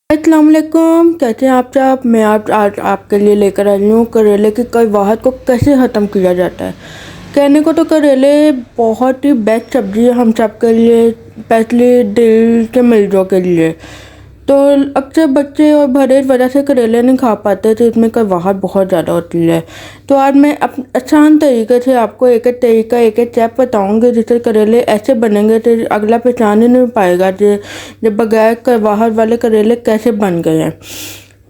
अस्सलाम वालेकुम, कैसे हैं आप सब। मैं आज आपके लिए लेकर आई हूँ करेले की कड़वाहट को कैसे ख़त्म किया जाता है। कहने को तो करेले बहुत ही बेस्ट सब्ज़ी है हम सब के लिए, स्पेशली दिल के मरीजों के लिए। तो अक्सर बच्चे और बड़े इस वजह से करेले नहीं खा पाते, तो इसमें कड़वाहट बहुत ज़्यादा होती है। तो आज मैं आसान तरीके से आपको एक एक तरीका एक एक स्टेप बताऊंगी जिससे करेले ऐसे बनेंगे तो अगला पहचान ही नहीं पाएगा जब बगैर कड़वाहट वाले करेले कैसे बन गए हैं।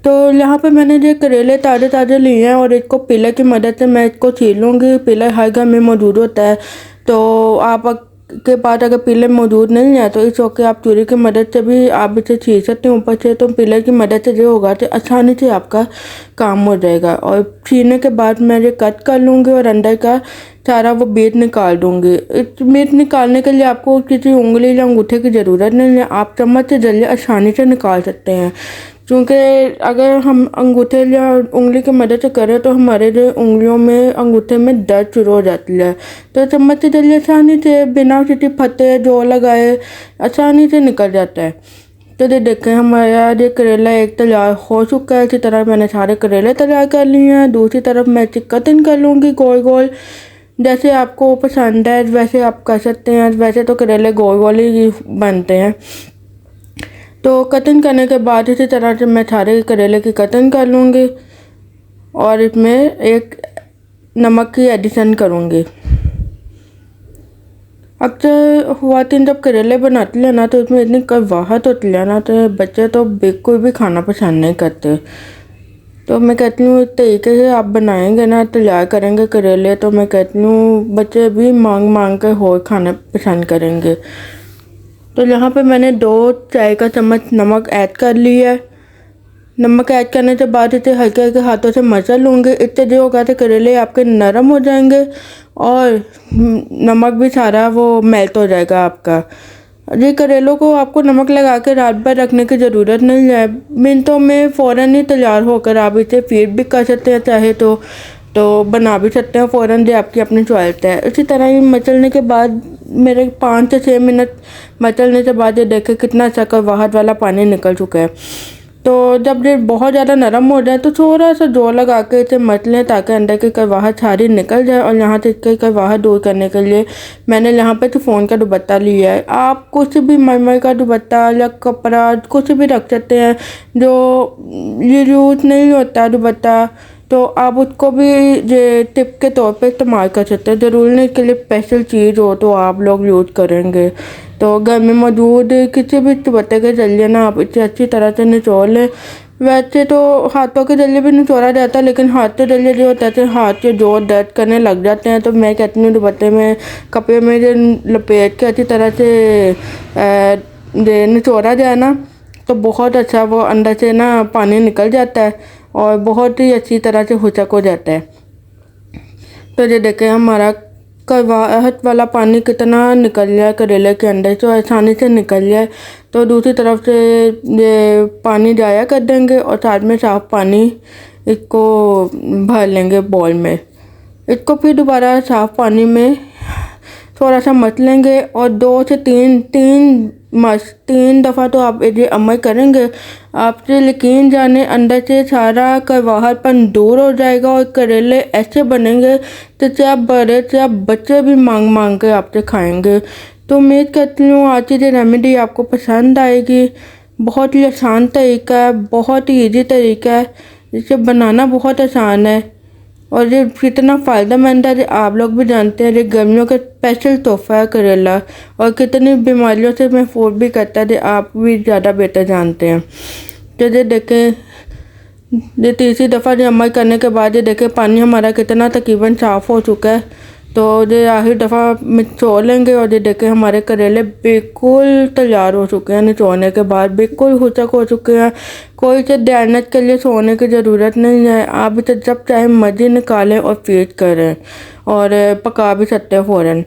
तो यहाँ पे मैंने ये करेले ताज़े ताज़े लिए हैं और इसको पीलर की मदद से मैं इसको छील लूँगी। पीलर हर घर में मौजूद होता है, तो आप के पास अगर पीलर मौजूद नहीं है तो इस वक्त आप छुरी की मदद से भी आप इसे छील सकते हैं ऊपर से। तो पीलर की मदद से जो होगा तो आसानी से आपका काम हो जाएगा। और छीलने के बाद मैं ये कट कर लूँगी और अंदर का सारा वो बीज निकाल दूँगी। इस बीज निकालने के लिए आपको किसी उंगली या अंगूठे की ज़रूरत नहीं है, आप चम्मच से जल्दी आसानी से निकाल सकते हैं। क्योंकि अगर हम अंगूठे या उंगली की मदद से करें तो हमारे जो उंगलियों में अंगूठे में दर्द शुरू हो जाती है। तो चम्मच से जल्दी आसानी से बिना किसी फते जोर लगाए आसानी से निकल जाता है। तो ये देखें हमारा ये करेला एक तैयार हो चुका है। इसी तरह मैंने सारे करेले तैयार कर लिए हैं। दूसरी तरफ मैं कटिंग कर लूँगी गोल गोल, जैसे आपको पसंद है वैसे आप कर सकते हैं। वैसे तो करेले गोल गोल ही बनते हैं। तो कटिंग करने के बाद इसी तरह से मैं सारे करेले की कटिंग कर लूँगी और इसमें एक नमक की एडिशन करूँगी। अक्सर ख़वातीन जब करेले बनाती है ना तो इसमें इतनी कड़वाहट होती है ना तो बच्चे तो बिल्कुल भी खाना पसंद नहीं करते। तो मैं कहती हूँ इस तरीके से आप बनाएंगे ना, तैयार करेंगे करेले, तो मैं कहती हूँ बच्चे भी मांग मांग कर और खाना पसंद करेंगे। तो यहाँ पे मैंने 2 चाय का चम्मच नमक ऐड कर लिया है। नमक ऐड करने के बाद इसे हल्के हल्के हाथों से मसल लूँगी। इससे जो होगा तो करेले आपके नरम हो जाएंगे और नमक भी सारा वो मेल्ट हो जाएगा आपका। ये करेलों को आपको नमक लगा के रात भर रखने की ज़रूरत नहीं है, मिनटों में फ़ौरन ही तैयार होकर आप इसे फीड भी कर सकते हैं, चाहे तो बना भी सकते हैं फ़ौरन, जो आपकी अपनी चॉइस है। इसी तरह ही मचलने के बाद मेरे 5 से 6 मिनट मचलने के बाद ये देखें कितना अच्छा कड़वाहट वाला पानी निकल चुका है। तो जब ये बहुत ज़्यादा नरम हो जाए तो थोड़ा सा जोर लगा के इसे मच लें ताकि अंदर की कड़वाहट सारी निकल जाए। और यहाँ से इसकी कड़वाहट दूर करने के लिए मैंने यहाँ पे शिफॉन का दुपट्टा लिया है। आप कुछ भी मरमर का दुपट्टा या कपड़ा कुछ भी रख सकते हैं जो ये यूज़ नहीं होता दुपट्टा, तो आप उसको भी ये टिप के तौर पे इस्तेमाल कर सकते हैं। ज़रूरी नहीं के लिए स्पेशल चीज़ हो तो आप लोग यूज़ करेंगे। तो घर में मौजूद किसी भी दुपट्टे के जरिए ना आप इसे अच्छी तरह से निचोड़ लें। वैसे तो हाथों के जरिए भी निचोड़ा जाता है, लेकिन हाथ के जरिए जो होता है हाथ के जोड़ दर्द करने लग जाते हैं। तो मैं कहती हूँ दुपट्टे में कपड़े में जो लपेट के अच्छी तरह से निचोड़ा जाए ना तो बहुत अच्छा वो अंदर से ना पानी निकल जाता है और बहुत ही अच्छी तरह से खुशक हो जाता है। तो ये देखें हमारा कड़वाहट वाला पानी कितना निकल गया करेले के अंदर से, आसानी से निकल गया। तो दूसरी तरफ से ये पानी जाया कर देंगे और साथ में साफ़ पानी इसको भर लेंगे बॉल में। इसको फिर दोबारा साफ़ पानी में थोड़ा सा मस लेंगे और 2 से 3 दफ़ा तो आप ये अमल करेंगे, आपसे यकीन जाने अंदर से सारा कड़वाहटपन दूर हो जाएगा और करेले ऐसे बनेंगे जिससे आप बड़े से आप बच्चे भी मांग मांग के आपसे खाएंगे। तो उम्मीद करती हूँ आज की ये रेमेडी आपको पसंद आएगी। बहुत ही आसान तरीका है, बहुत ही ईजी तरीका है, इसे बनाना बहुत आसान है और ये कितना फ़ायदेमंद है आप लोग भी जानते हैं। ये गर्मियों का स्पेशल तोहफ़ा है करेला और कितनी बीमारियों से महफूज भी करता है, आप भी ज़्यादा बेहतर जानते हैं। तो ये देखें ये तीसरी दफ़ा ये अमल करने के बाद ये देखें पानी हमारा कितना तकरीबन साफ़ हो चुका है। तो ये आखिरी दफ़ा निचोड़ लेंगे और ये देखें हमारे करेले बिल्कुल तैयार हो चुके हैं। निचोड़ने के बाद बिल्कुल खुशक हो चुके हैं, कोई से दैनत के लिए सोने की ज़रूरत नहीं है। आप इसे जब चाहे मर्जी निकालें और फीड करें और पका भी सकते हैं फ़ौरन।